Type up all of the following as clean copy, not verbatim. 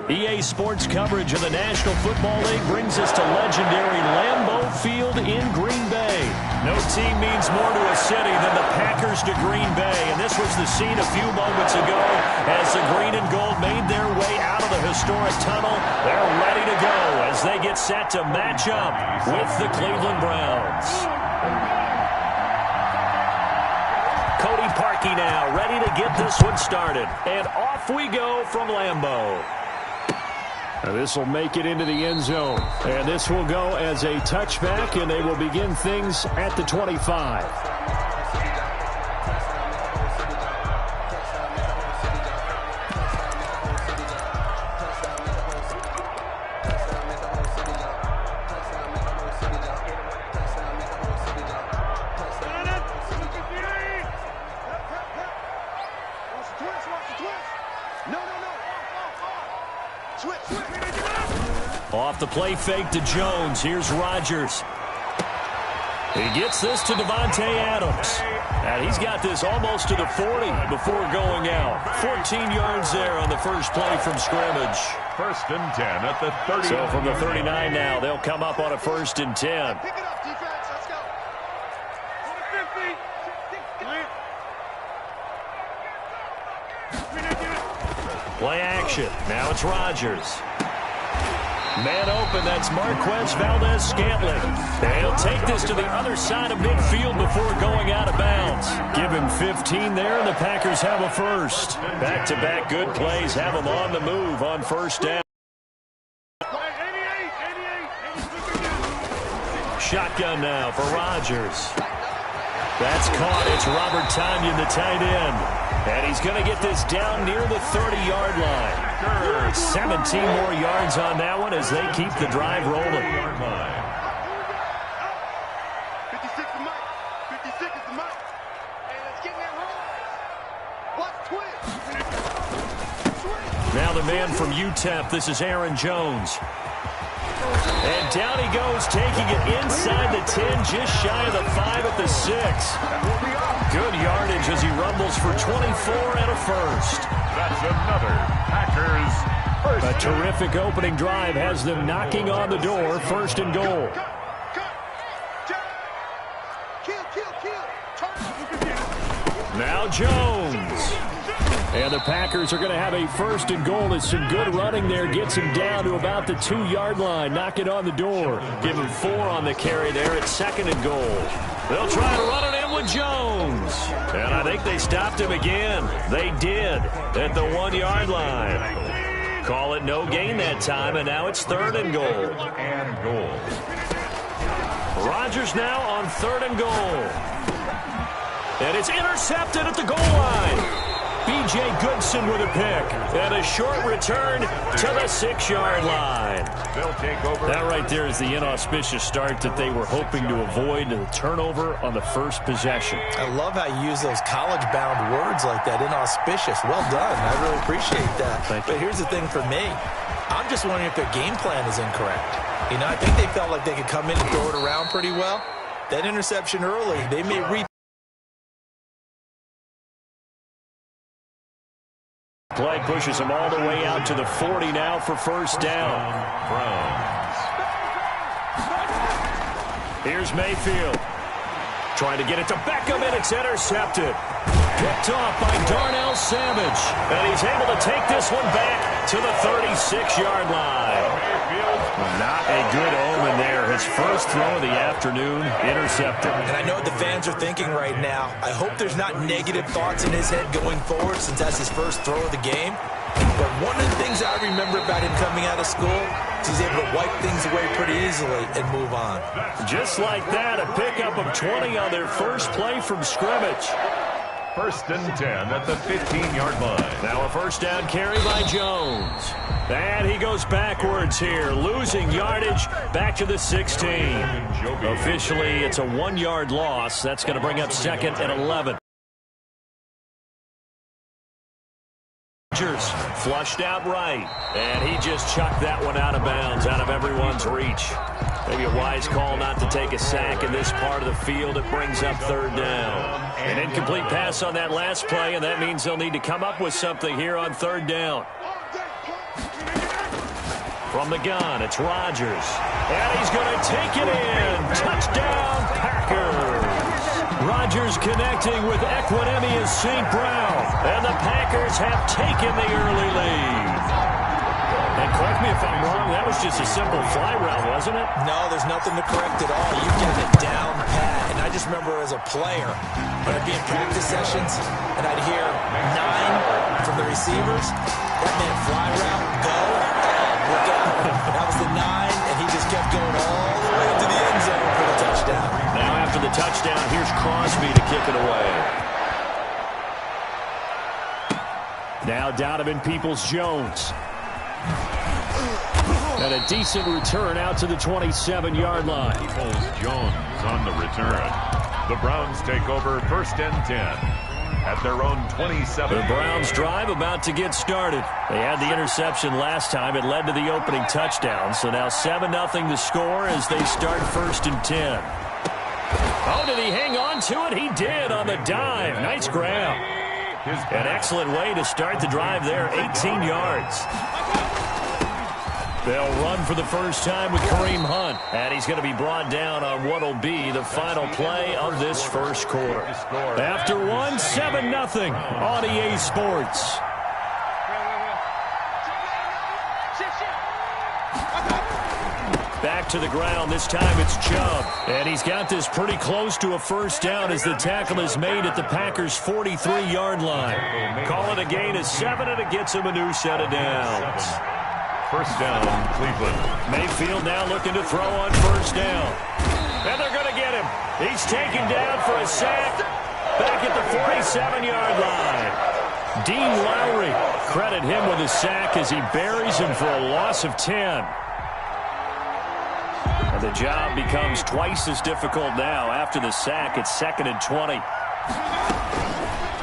EA Sports coverage of the National Football League brings us to legendary Lambeau Field in Green Bay. No team means more to a city than the Packers to Green Bay, and this was the scene a few moments ago as the green and gold made their way out of the historic tunnel. They're ready to go as they get set to match up with the Cleveland Browns. Cody Parkey now ready to get this one started, and off we go from Lambeau. This will make it into the end zone. And this will go as a touchback, and they will begin things at the 25. Off the play fake to Jones. Here's Rodgers. He gets this to Devontae Adams. And he's got this almost to the 40 before going out. 14 yards there on the first play from scrimmage. 1st and 10 at the 30. So from the 39 now, they'll come up on a 1st and 10. Pick it up, defense. Let's go. Play action. Now it's Rodgers. Man open, that's Marquez Valdez-Scantling. They'll take this to the other side of midfield before going out of bounds. Give him 15 there, and the Packers have a first. Back-to-back good plays have them on the move on first down. Shotgun now for Rodgers. That's caught. It's Robert Tonyan, the tight end. And he's going to get this down near the 30-yard line. 17 more yards on that one as they keep the drive rolling. 56 is Mike. 56 is the Mike. Hey, let's get in that roll. Watch twitch. Now the man from UTEP, this is Aaron Jones. And down he goes, taking it inside the 10, just shy of the 5 at the 6. Good yardage as he rumbles for 24 and a first. That's another Packers first. A terrific opening drive has them knocking on the door, 1st and goal. Now Jones. And the Packers are going to have a 1st and goal. It's some good running there. Gets him down to about the 2-yard line. Knock it on the door. Give him 4 on the carry there at 2nd and goal. They'll try to run it in with Jones. And I think they stopped him again. They did at the 1-yard line. Call it no gain that time, and now it's 3rd and goal. Rodgers now on 3rd and goal. And it's intercepted at the goal line. B.J. Goodson with a pick. And a short return to the 6-yard line. They'll take over. That right there is the inauspicious start that they were hoping to avoid, the turnover on the first possession. I love how you use those college-bound words like that, inauspicious. Well done. I really appreciate that. But here's the thing for me. I'm just wondering if their game plan is incorrect. You know, I think they felt like they could come in and throw it around pretty well. That interception early, they may reap. Play pushes him all the way out to the 40 now for 1st down. Here's Mayfield. Trying to get it to Beckham, and it's intercepted. Picked off by Darnell Savage. And he's able to take this one back to the 36-yard line. Not a good omen there. His first throw of the afternoon, intercepted. And I know what the fans are thinking right now. I hope there's not negative thoughts in his head going forward since that's his first throw of the game. But one of the things I remember about him coming out of school is he's able to wipe things away pretty easily and move on. Just like that, a pickup of 20 on their first play from scrimmage. 1st and 10 at the 15-yard line. Now a 1st down carry by Jones. And he goes backwards here, losing yardage back to the 16. Officially, it's a 1-yard loss. That's going to bring up 2nd and 11. Rodgers flushed out right, and he just chucked that one out of bounds, out of everyone's reach. Maybe a wise call not to take a sack in this part of the field. It brings up 3rd down. An incomplete pass on that last play, and that means they'll need to come up with something here on 3rd down. From the gun, it's Rodgers. And he's going to take it in. Touchdown, Packers. Rodgers connecting with Equinemius St. Brown. And the Packers have taken the early lead. And correct me if I'm wrong, that was just a simple fly route, wasn't it? No, there's nothing to correct at all. You get it down pat. And I just remember as a player, when I'd be in practice sessions, and I'd hear 9 from the receivers. That meant fly route, go, look out. That was the 9, and he just kept going all the way to the end zone for the touchdown. Now after the touchdown, here's Crosby to kick it away. Now Donovan Peoples-Jones. And a decent return out to the 27-yard line. Peoples-Jones on the return. The Browns take over 1st and 10 at their own 27. The Browns drive about to get started. They had the interception last time. It led to the opening touchdown. So now 7-0 the score as they start 1st and 10. Oh, did he hang on to it? He did on the dive. Nice grab. An excellent way to start the drive there. 18 yards. They'll run for the first time with Kareem Hunt. And he's going to be brought down on what will be the final play of this first quarter. After one, 7-0 on EA Sports. Back to the ground. This time it's Chubb. And he's got this pretty close to a first down as the tackle is made at the Packers' 43-yard line. Call it a gain of 7, and it gets him a new set of downs. First down, Cleveland. Mayfield now looking to throw on first down. And they're going to get him. He's taken down for a sack back at the 47-yard line. Dean Lowry, credit him with a sack as he buries him for a loss of 10. And the job becomes twice as difficult now after the sack. It's 2nd and 20.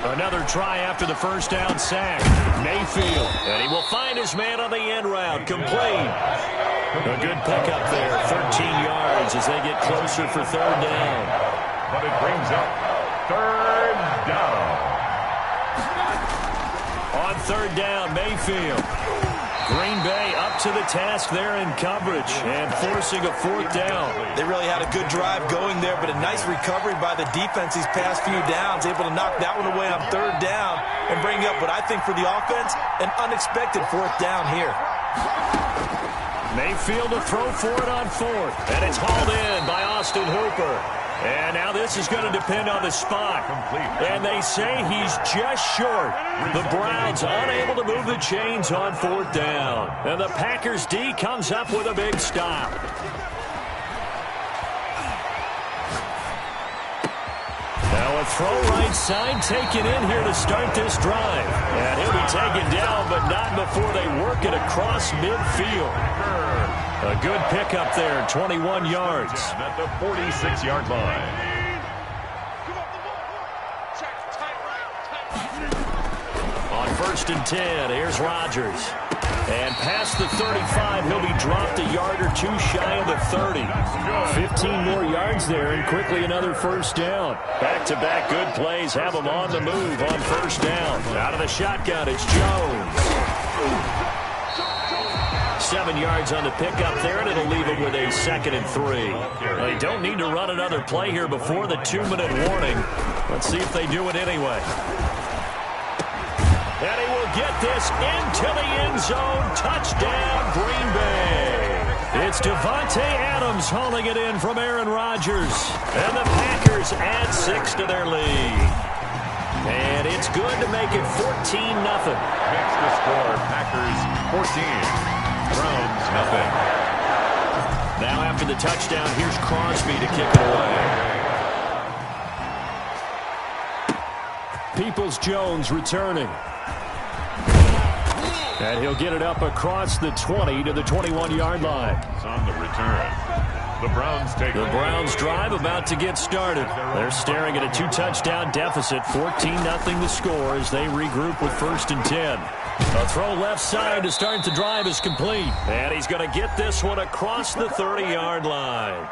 Another try after the first down sack. Mayfield, and he will find his man on the end route. Complete. A good pickup there. 13 yards as they get closer for 3rd down. But it brings up 3rd down. On 3rd down, Mayfield. Green Bay up to the task there in coverage and forcing a 4th down. They really had a good drive going there, but a nice recovery by the defense these past few downs, able to knock that one away on 3rd down and bring up what I think for the offense, an unexpected 4th down here. Mayfield to throw for it on 4th, and it's hauled in by Austin Hooper. And now this is going to depend on the spot. And they say he's just short. The Browns unable to move the chains on 4th down. And the Packers D comes up with a big stop. Now a throw right side taken in here to start this drive. And he'll be taken down, but not before they work it across midfield. A good pickup there, 21 yards. At the 46-yard line. On 1st and 10, here's Rodgers. And past the 35, he'll be dropped a yard or 2 shy of the 30. 15 more yards there, and quickly another first down. Back-to-back good plays have him on the move on 1st down. Out of the shotgun, it's Jones. 7 yards on the pickup there, and it'll leave him with a 2nd and 3. They don't need to run another play here before the 2-minute warning. Let's see if they do it anyway. And he will get this into the end zone. Touchdown, Green Bay. It's Devontae Adams hauling it in from Aaron Rodgers. And the Packers add 6 to their lead. And it's good to make it 14-0. Makes the score Packers 14. Browns nothing. Now after the touchdown, here's Crosby to kick it away. Peoples-Jones returning. And he'll get it up across the 20 to the 21-yard line. It's on the return. The Browns take The Browns drive about to get started. They're staring at a 2-touchdown deficit. 14-0 the score as they regroup with 1st and 10. A throw left side to start the drive is complete. And he's going to get this one across the 30-yard line.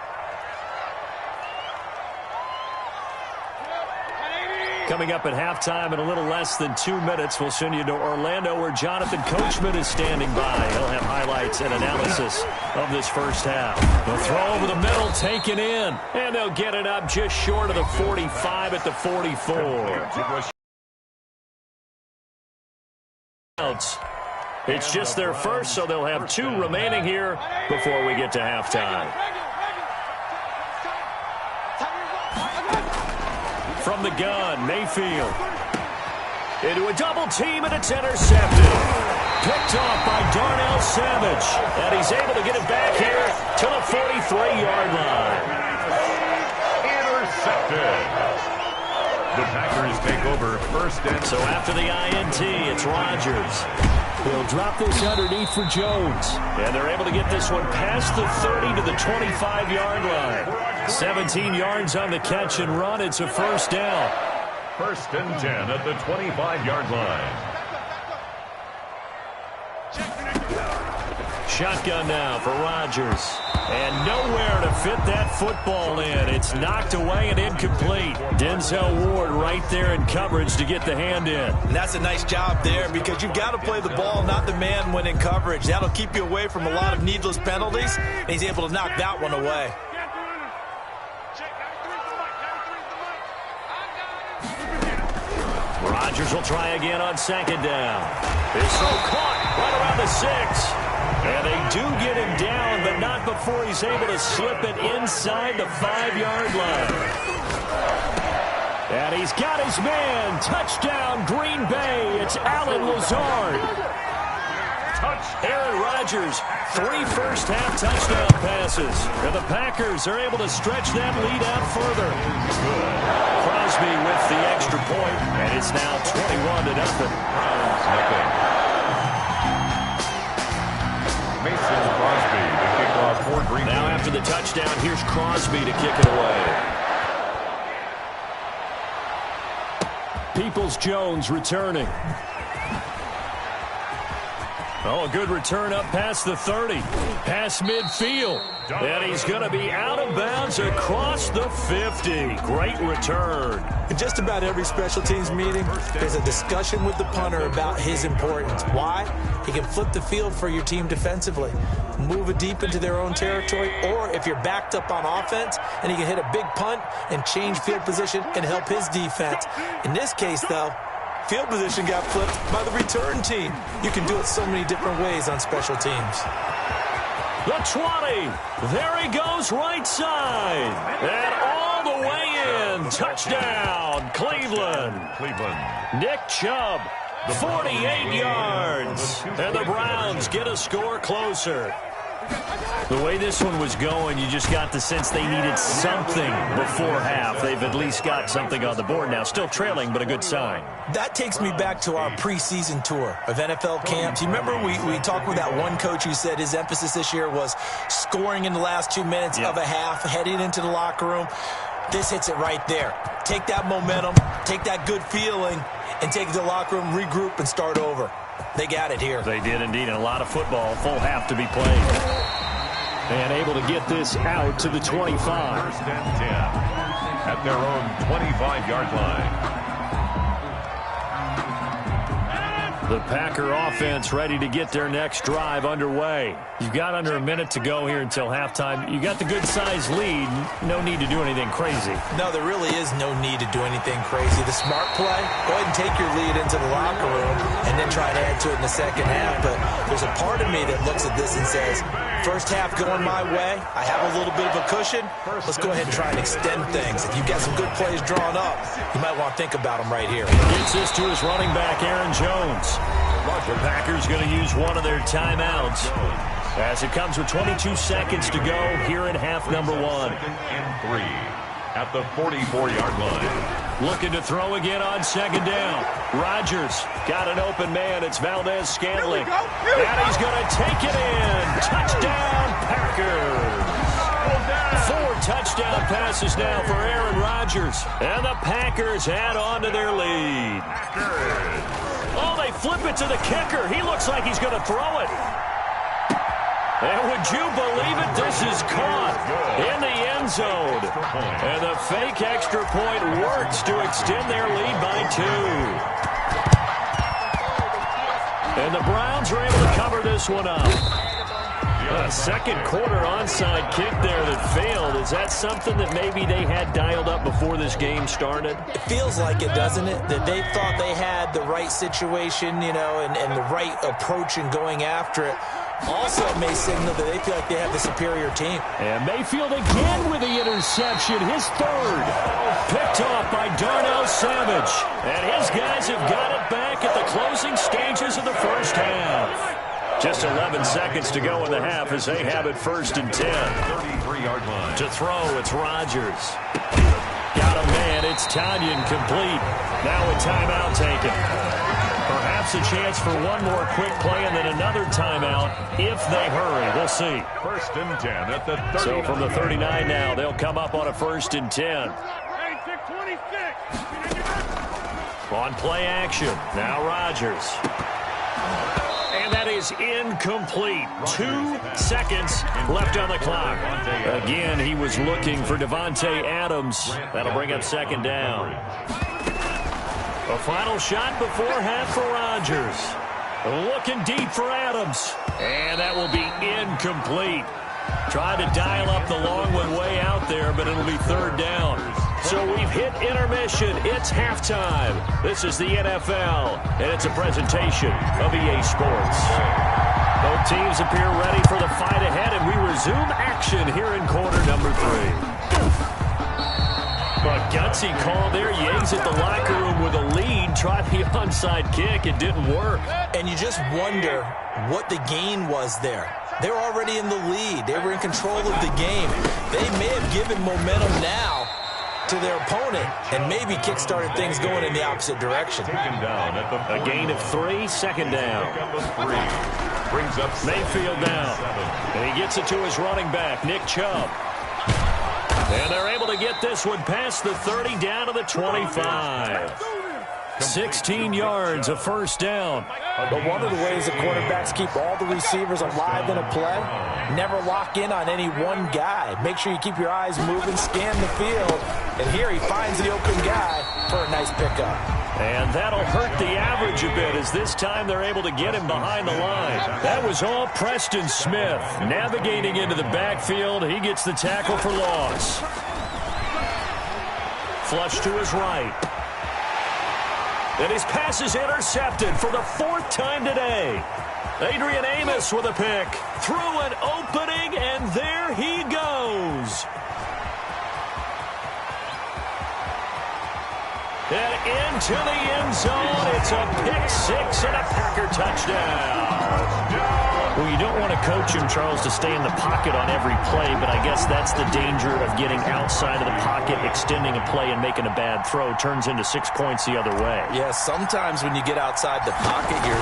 Coming up at halftime in a little less than 2 minutes, we'll send you to Orlando where Jonathan Coachman is standing by. He'll have highlights and analysis of this first half. They'll throw over the middle, taken in, and they'll get it up just short of the 45 at the 44. It's just their first, so they'll have 2 remaining here before we get to halftime. From the gun, Mayfield. Into a double team, and it's intercepted. Picked off by Darnell Savage. And he's able to get it back here to the 43-yard line. Intercepted. The Packers take over first and... So after the INT, it's Rodgers. He'll drop this underneath for Jones. And they're able to get this one past the 30 to the 25-yard line. 17 yards on the catch and run. It's a first down. First and 10 at the 25-yard line. Shotgun now for Rodgers. And nowhere to fit that football in. It's knocked away and incomplete. Denzel Ward right there in coverage to get the hand in. And that's a nice job there because you've got to play the ball, not the man when in coverage. That'll keep you away from a lot of needless penalties, and he's able to knock that one away. Rodgers will try again on second down. His throw caught right around the 6. And they do get him down, but not before he's able to slip it inside the 5-yard line. And he's got his man. Touchdown, Green Bay. It's Allen Lazard. Aaron Rodgers, 3 first-half touchdown passes. And the Packers are able to stretch that lead out further. Crosby with the extra point, and it's now 21-0. Mason Crosby to kick off for Green Bay. Now after the touchdown, here's Crosby to kick it away. Peoples-Jones returning. Oh, a good return up past the 30. Past midfield. And he's going to be out of bounds across the 50. Great return. In just about every special teams meeting, there's a discussion with the punter about his importance. Why? He can flip the field for your team defensively, move it deep into their own territory, or if you're backed up on offense, and he can hit a big punt and change field position and help his defense. In this case, though, field position got flipped by the return team. You can do it so many different ways on special teams. The 20. There he goes right side. And all the way in. Touchdown, Cleveland. Nick Chubb, 48 yards. And the Browns get a score closer. The way this one was going, you just got the sense they needed something before half. They've at least got something on the board now. Still trailing, but a good sign. That takes me back to our preseason tour of NFL camps. You remember we talked with that one coach who said his emphasis this year was scoring in the last 2 minutes of a half, heading into the locker room. This hits it right there. Take that momentum, take that good feeling, and take it to the locker room, regroup, and start over. They got it here. They did indeed, and a lot of football, full half to be played. And able to get this out to the 25. First and 10 at their own 25-yard line. The Packer offense ready to get their next drive underway. You've got under a minute to go here until halftime. You got the good-sized lead. No need to do anything crazy. No, there really is no need to do anything crazy. The smart play, go ahead and take your lead into the locker room and then try to add to it in the second half. But there's a part of me that looks at this and says, first half going my way, I have a little bit of a cushion. Let's go ahead and try and extend things. If you've got some good plays drawn up, you might want to think about them right here. Gets this to his running back, Aaron Jones. The Packers going to use one of their timeouts as it comes with 22 seconds to go here in half number 1. Second and 3 at the 44-yard line. Looking to throw again on second down. Rodgers got an open man. It's Valdez-Scantling. And he's going to take it in. Touchdown, Packers. 4 touchdown passes now for Aaron Rodgers. And the Packers add on to their lead. Oh, they flip it to the kicker. He looks like he's going to throw it. And would you believe it? This is caught in the end zone. And the fake extra point works to extend their lead by 2. And the Browns are able to cover this one up. A second quarter onside kick there that failed. Is that something that maybe they had dialed up before this game started? It feels like it, doesn't it? That they thought they had the right situation, you know, and the right approach in going after it. Also, it may signal that they feel like they have the superior team. And Mayfield again with the interception, his third. Picked off by Darnell Savage. And his guys have got it back at the closing stages of the first half. Just 11 seconds to go in the half as they have it 1st and 10. 33-yard line. To throw, it's Rodgers. Got a man, it's Tanyan complete. Now a timeout taken. Perhaps a chance for one more quick play and then another timeout if they hurry. We'll see. 1st and 10 at the 30. So from the 39 now, they'll come up on a 1st and 10. On play action, now Rodgers. And that is incomplete. 2 seconds left on the clock. Again, he was looking for Devontae Adams. That'll bring up 2nd down. A final shot before half for Rodgers. Looking deep for Adams. And that will be incomplete. Tried to dial up the long one way out there, but it'll be 3rd down. So we've hit intermission. It's halftime. This is the NFL, and it's a presentation of EA Sports. Both teams appear ready for the fight ahead, and we resume action here in quarter number 3. A gutsy call there. Yanks at the locker room with a lead. Tried the onside kick. It didn't work. And you just wonder what the gain was there. They were already in the lead. They were in control of the game. They may have given momentum now to their opponent and maybe kick-started things going in the opposite direction. A gain of 3, 2nd down. Brings up Mayfield down. And he gets it to his running back, Nick Chubb. And they're able to get this one past the 30 down to the 25. 16 yards, a 1st down. But one of the ways the quarterbacks keep all the receivers alive in a play, never lock in on any one guy. Make sure you keep your eyes moving, scan the field. And here he finds the open guy for a nice pickup. And that'll hurt the average a bit as this time they're able to get him behind the line. That was all Preston Smith. Navigating into the backfield, he gets the tackle for loss. Flush to his right. And his pass is intercepted for the 4th time today. Adrian Amos with a pick. Through an opening, and there he goes. And into the end zone. It's a pick 6 and a Packer touchdown. Well, you don't want to coach him, Charles, to stay in the pocket on every play, but I guess that's the danger of getting outside of the pocket, extending a play, and making a bad throw. Turns into 6 points the other way. Yeah, sometimes when you get outside the pocket, your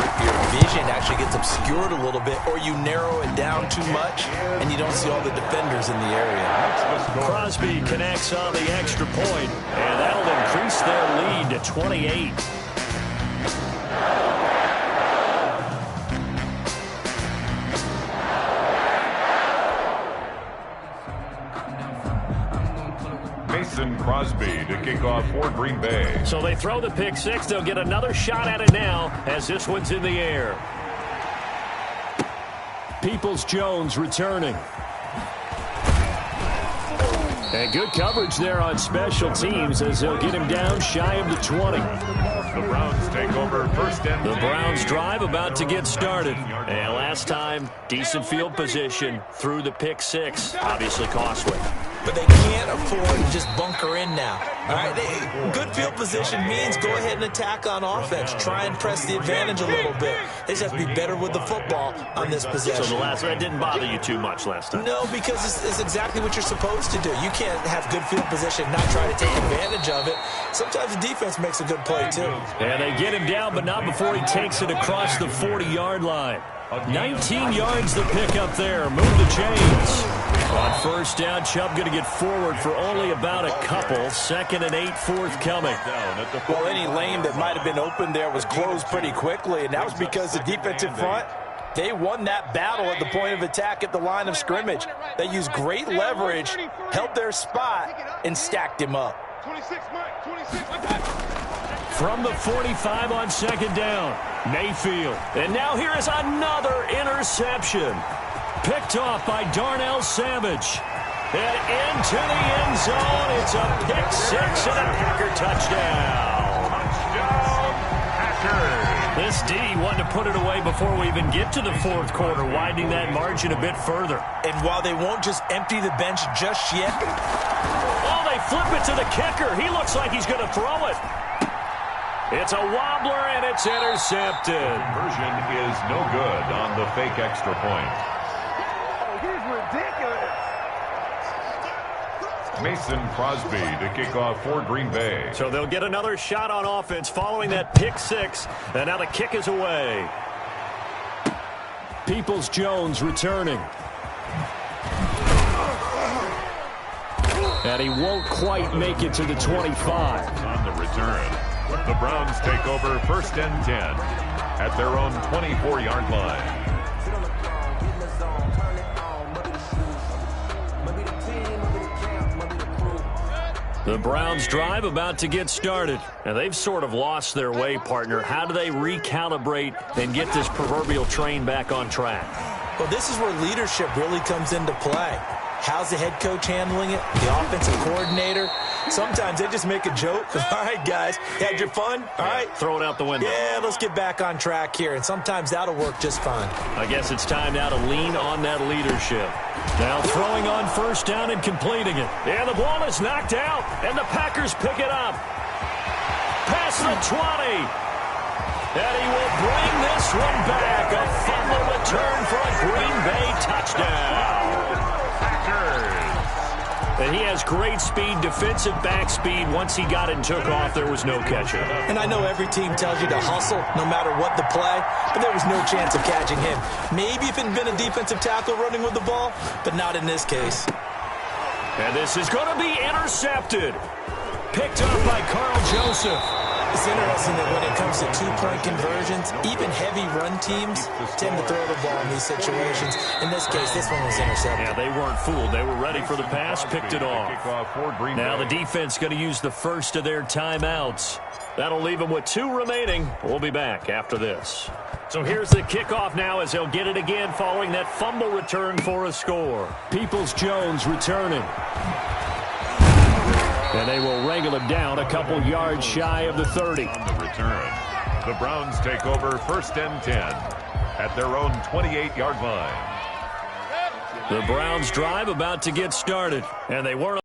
vision actually gets obscured a little bit, or you narrow it down too much, and you don't see all the defenders in the area. Crosby connects on the extra point, and that'll increase their lead to 28. Crosby to kick off for Green Bay. So they throw the pick 6. They'll get another shot at it now as this one's in the air. Peoples-Jones returning. And good coverage there on special teams as they'll get him down shy of the 20. The Browns take over 1st and 10. The Browns drive about to get started. And last time, decent field position through the pick 6. Obviously costly. But they can't afford to just bunker in now. All right, good field position means go ahead and attack on offense. Try and press the advantage a little bit. They just have to be better with the football on this possession. So the last one didn't bother you too much last time? No, because it's exactly what you're supposed to do. You can't have good field position and not try to take advantage of it. Sometimes the defense makes a good play, too. And they get him down, but not before he takes it across the 40-yard line. 19 yards the pick up there. Move the chains. On 1st down, Chubb going to get forward for only about a couple. 2nd and 8 forthcoming. Well, any lane that might have been open there was closed pretty quickly, and that was because the defensive front They won that battle at the point of attack at the line of scrimmage. They used great leverage, held their spot, and stacked him up. 26, Mike, 26. From the 45 on second down, Mayfield. And now here is another interception. Picked off by Darnell Savage. And into the end zone. It's a pick six and a Packer touchdown. Touchdown, Packers. This D wanted to put it away before we even get to the fourth quarter, widening that margin a bit further. And while they won't just empty the bench just yet. Oh, they flip it to the kicker. He looks like he's going to throw it. It's a wobbler, and it's intercepted. Conversion is no good on the fake extra point. Oh, he's ridiculous. Mason Crosby to kick off for Green Bay. So they'll get another shot on offense following that pick six, and now the kick is away. Peoples-Jones returning. And he won't quite make it to the 25. On the return, the Browns take over first and 10 at their own 24-yard line. The Browns drive about to get started. And they've sort of lost their way, partner. How do they recalibrate and get this proverbial train back on track? Well, this is where leadership really comes into play. How's the head coach handling it? The offensive coordinator? Sometimes they just make a joke. All right, guys, had your fun? All right. Throw it out the window. Yeah, let's get back on track here. And sometimes that'll work just fine. I guess it's time now to lean on that leadership. Now throwing on first down and completing it. And the ball is knocked out, and the Packers pick it up. Past the 20. And he will bring this one back. A fumble return for a Green Bay touchdown. And he has great speed, defensive back speed. Once he got it and took off, there was no catcher. And I know every team tells you to hustle no matter what the play, but there was no chance of catching him. Maybe if it had been a defensive tackle running with the ball, but not in this case. And this is going to be intercepted. Picked up by Carl Joseph. It's interesting that when it comes to two-point conversions, even heavy run teams tend to throw the ball in these situations. In this case, this one was intercepted. Yeah, they weren't fooled. They were ready for the pass, picked it off. Now the defense going to use the first of their timeouts. That'll leave them with 2 remaining. We'll be back after this. So here's the kickoff now as they'll get it again following that fumble return for a score. Peoples-Jones returning. And they will wrangle him down a couple yards shy of the 30. On the return, the Browns take over first and 10 at their own 28-yard line. The Browns drive about to get started. And they weren't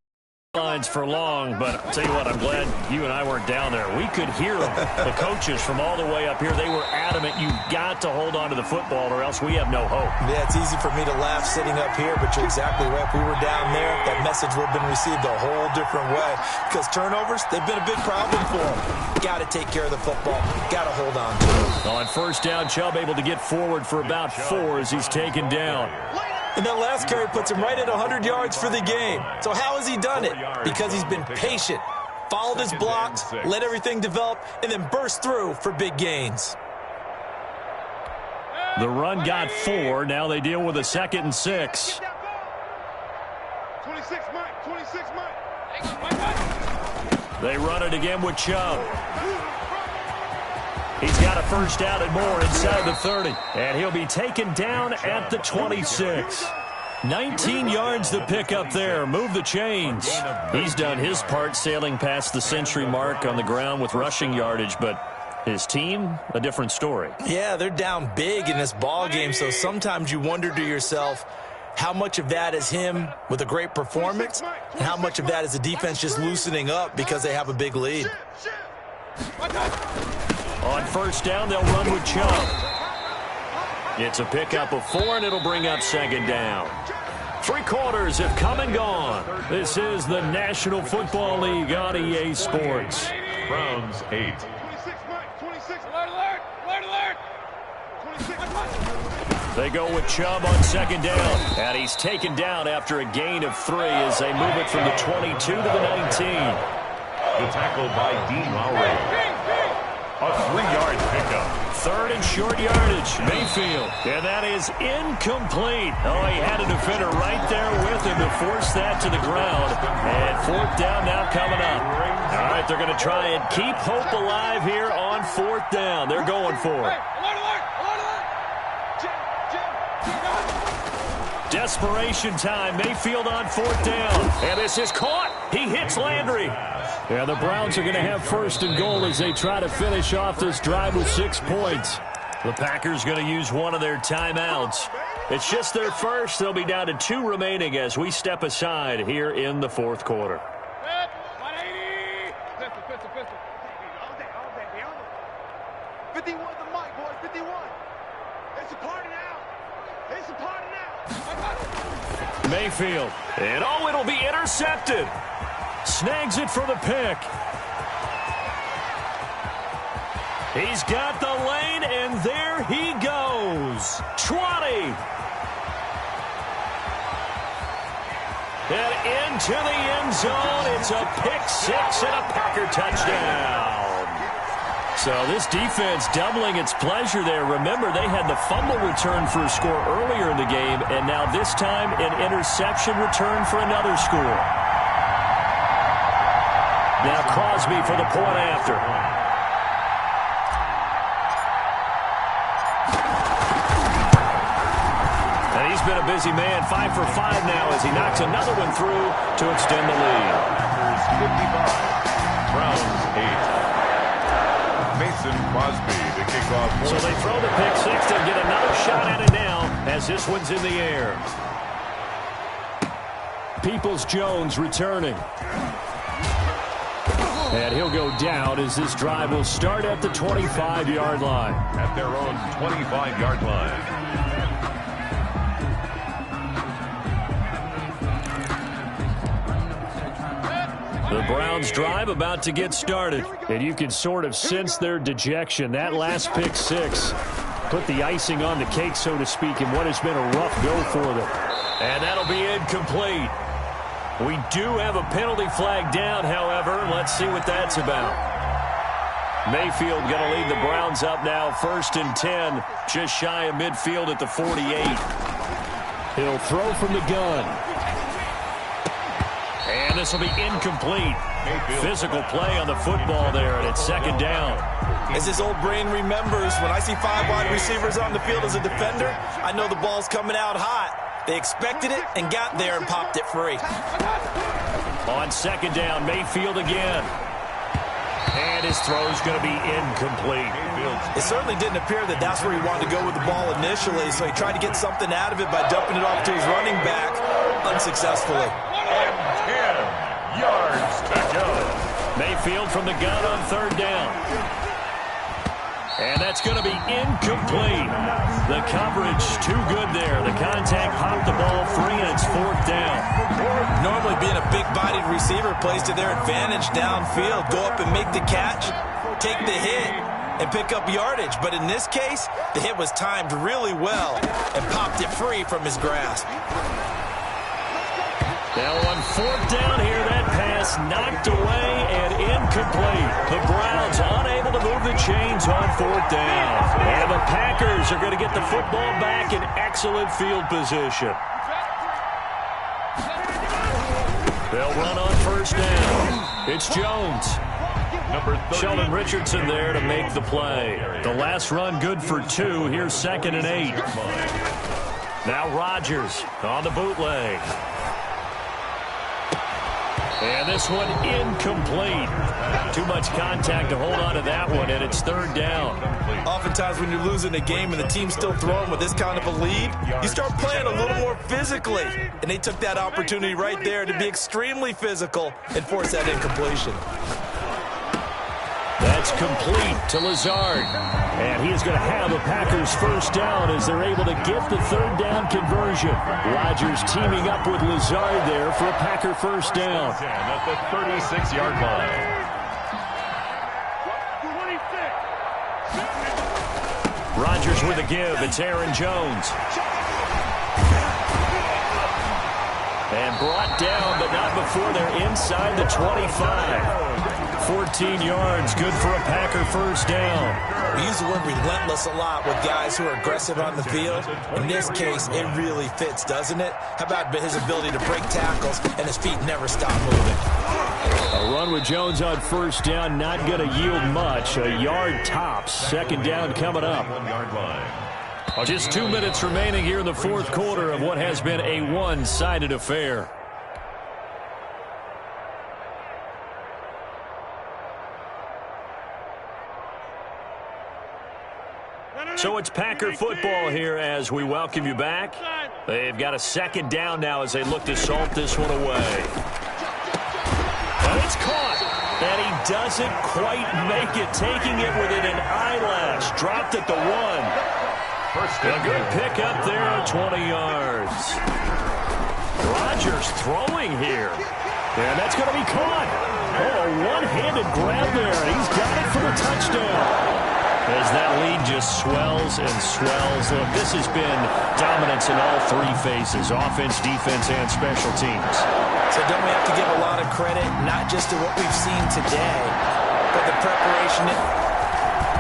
lines for long, but I'll tell you what, I'm glad you and I weren't down there. We could hear them. The coaches from all the way up here, they were adamant, you've got to hold on to the football or else we have no hope. Yeah, it's easy for me to laugh sitting up here, but you're exactly right. If we were down there, that message would have been received a whole different way because turnovers, they've been a big problem for them. Got to take care of the football. Got to hold on to it. On first down, Chubb able to get forward for about 4 as he's taken down. And that last carry puts him right at 100 yards for the game. So how has he done it? Because he's been patient, followed his blocks, let everything develop, and then burst through for big gains. The run got 4. Now they deal with a 2nd and 6. 26, Mike. 26, Mike. They run it again with Chubb. He's got a first down and more inside the 30. And he'll be taken down at the 26. 19 yards the pick up there. Move the chains. He's done his part sailing past the century mark on the ground with rushing yardage, but his team, a different story. Yeah, they're down big in this ball game, so sometimes you wonder to yourself how much of that is him with a great performance and how much of that is the defense just loosening up because they have a big lead. On first down, they'll run with Chubb. It's a pickup of 4, and it'll bring up 2nd down. 3 quarters have come and gone. This is the National Football League on EA Sports. Browns 8. 26, Mike. 26. Alert, alert. Alert, alert. 26. They go with Chubb on 2nd down. And he's taken down after a gain of 3 as they move it from the 22 to the 19. The tackle by Dean Lowry. A 3-yard pickup. third and short yardage. Mayfield. And that is incomplete. Oh, he had a defender right there with him to force that to the ground. And fourth down now coming up. All right, they're going to try and keep hope alive here on fourth down. They're going for it. Desperation time. Mayfield on fourth down. And this is caught. He hits Landry. And the Browns are going to have first and goal as they try to finish off this drive with 6 points. The Packers going to use one of their timeouts. It's just their first. They'll be down to 2 remaining as we step aside here in the fourth quarter. 51 the mic, boys. 51. It's a party now. It's a party now. Mayfield. And oh, it'll be intercepted. Snags it for the pick. He's got the lane, and there he goes. 20. And into the end zone. It's a pick 6 and a Packer touchdown. So this defense doubling its pleasure there. Remember, they had the fumble return for a score earlier in the game, and now this time an interception return for another score. Now Crosby for the point after. And he's been a busy man, 5 for 5 now as he knocks another one through to extend the lead. Packers 55, Browns 8. Mason Crosby to kick off. So they throw the pick 6 and get another shot at it now as this one's in the air. Peoples-Jones returning. And he'll go down as this drive will start at the 25-yard line. At their own 25-yard line. The Browns drive about to get started, and you can sort of sense their dejection. That last pick 6 put the icing on the cake, so to speak, in what has been a rough go for them. And that'll be incomplete. We do have a penalty flag down, however. Let's see what that's about. Mayfield going to lead the Browns up now, 1st and 10, just shy of midfield at the 48. He'll throw from the gun. And this will be incomplete. Physical play on the football there, and it's 2nd down. As his old brain remembers, when I see 5 wide receivers on the field as a defender, I know the ball's coming out hot. They expected it and got there and popped it free. On 2nd down, Mayfield again. And his throw's going to be incomplete. It certainly didn't appear that that's where he wanted to go with the ball initially, so he tried to get something out of it by dumping it off to his running back unsuccessfully. 10 yards to go. Mayfield from the gun on 3rd down. And that's going to be incomplete. The coverage too good there. The contact popped the ball free, and it's 4th down. Normally being a big-bodied receiver plays to their advantage downfield. Go up and make the catch, take the hit, and pick up yardage. But in this case, the hit was timed really well and popped it free from his grasp. Now on 4th down here, that pass knocked away and incomplete. The Browns unable to move the chains on 4th down. And the Packers are going to get the football back in excellent field position. They'll run on 1st down. It's Jones. Number 30. Sheldon Richardson there to make the play. The last run good for 2. Here's 2nd and 8. Now Rodgers on the bootleg. And this one incomplete. Too much contact to hold on to that one, and it's 3rd down. Oftentimes when you're losing a game and the team's still throwing with this kind of a lead, you start playing a little more physically. And they took that opportunity right there to be extremely physical and force that incompletion. That's complete to Lazard. And he is going to have the Packers 1st down as they're able to get the 3rd down conversion. Rodgers teaming up with Lazard there for a Packer 1st down. At the 36-yard line. Rodgers with a give. It's Aaron Jones. And brought down, but not before they're inside the 25. 14 yards. Good for a Packer first down. We use the word relentless a lot with guys who are aggressive on the field. In this case, it really fits, doesn't it? How about his ability to break tackles and his feet never stop moving? A run with Jones on first down, not going to yield much. A yard tops. Second down coming up. 1 yard line. Just 2 minutes remaining here in the fourth quarter of what has been a one-sided affair. So it's Packer football here as we welcome you back. They've got a second down now as they look to salt this one away. And it's caught. And he doesn't quite make it, taking it within an eyelash. Dropped at the 1. A good pickup there at 20 yards. Rodgers throwing here. And that's going to be caught. Oh, a one-handed grab there. He's got it for the touchdown. As that lead just swells and swells. Look, this has been dominance in all three phases, offense, defense, and special teams. So don't we have to give a lot of credit, not just to what we've seen today, but the preparation.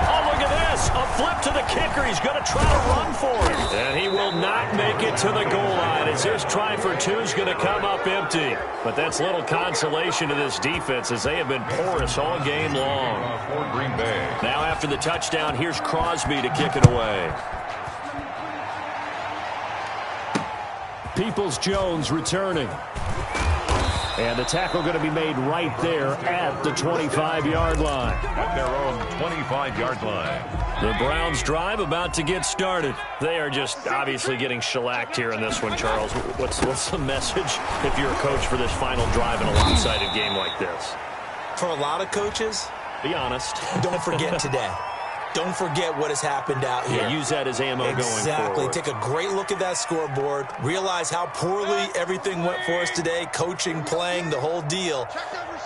Oh, look at this. A flip to the kicker. He's going to try to run for it. And he will not make it to the goal line as this try for two is going to come up empty. But that's little consolation to this defense as they have been porous all game long. For Green Bay. Now after the touchdown, here's Crosby to kick it away. Peoples-Jones returning. And the tackle going to be made right there at the 25-yard line. At their own 25-yard line. The Browns drive about to get started. They are just obviously getting shellacked here in this one, Charles. What's the message if you're a coach for this final drive in a lopsided game like this? For a lot of coaches, be honest. Don't forget today. Don't forget what has happened out here. Yeah, use that as ammo going forward. Exactly. Take a great look at that scoreboard. Realize how poorly everything went for us today. Coaching, playing, the whole deal.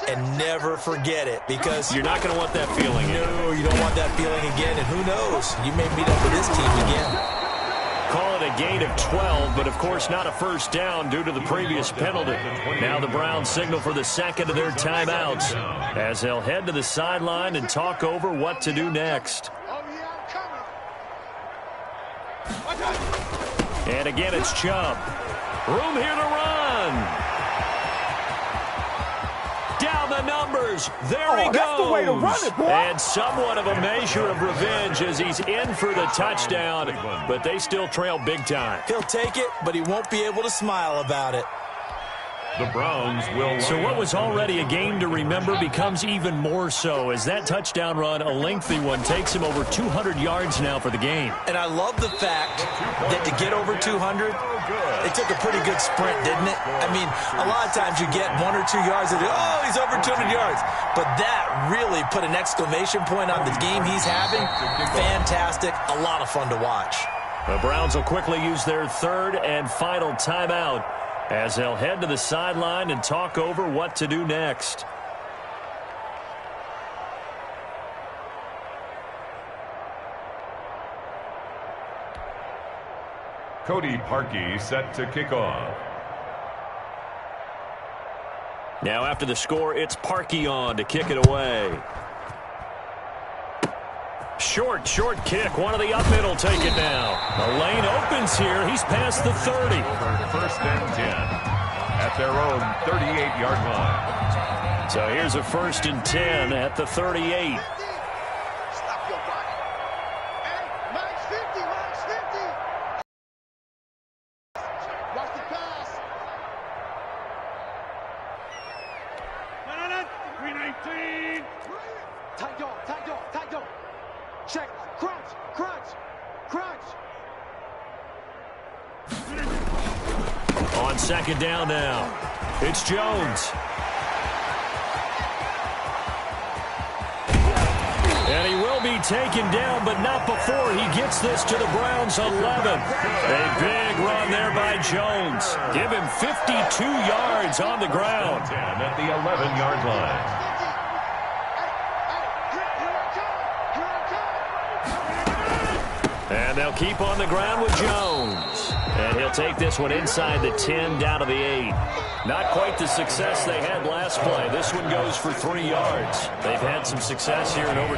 And never forget it because you're not going to want that feeling. No, you don't want that feeling again. And who knows? You may meet up with this team again. Call it a gain of 12, but of course not a first down due to the previous penalty. Now the Browns signal for the second of their timeouts as they'll head to the sideline and talk over what to do next. And again, it's Chubb. Room here to run. Down the numbers. There he goes. That's the way to run it, boy. And somewhat of a measure of revenge as he's in for the touchdown, but they still trail big time. He'll take it, but he won't be able to smile about it. The Browns will. So what was already a game to remember becomes even more so as that touchdown run, a lengthy one, takes him over 200 yards now for the game. And I love the fact that to get over 200, it took a pretty good sprint, didn't it? I mean, a lot of times you get 1 or 2 yards and oh, he's over 200 yards. But that really put an exclamation point on the game he's having. Fantastic. A lot of fun to watch. The Browns will quickly use their third and final timeout as they'll head to the sideline and talk over what to do next. Cody Parkey set to kick off. Now after the score, it's Parkey on to kick it away. Short kick. One of the up middle take it now. The lane opens here. He's past the 30. First and 10 at their own 38-yard line. So here's a 1st and 10 at the 38. Stop your body. Hey, Max 50, Max 50. Watch the pass. 319. Tight dog. Check. Crunch. On second down now, it's Jones. And he will be taken down, but not before he gets this to the Browns' 11. A big run there by Jones. Give him 52 yards on the ground. 10 at the 11-yard line. And they'll keep on the ground with Jones. And he'll take this one inside the 10, down to the 8. Not quite the success they had last play. This one goes for 3 yards. They've had some success here in overtime.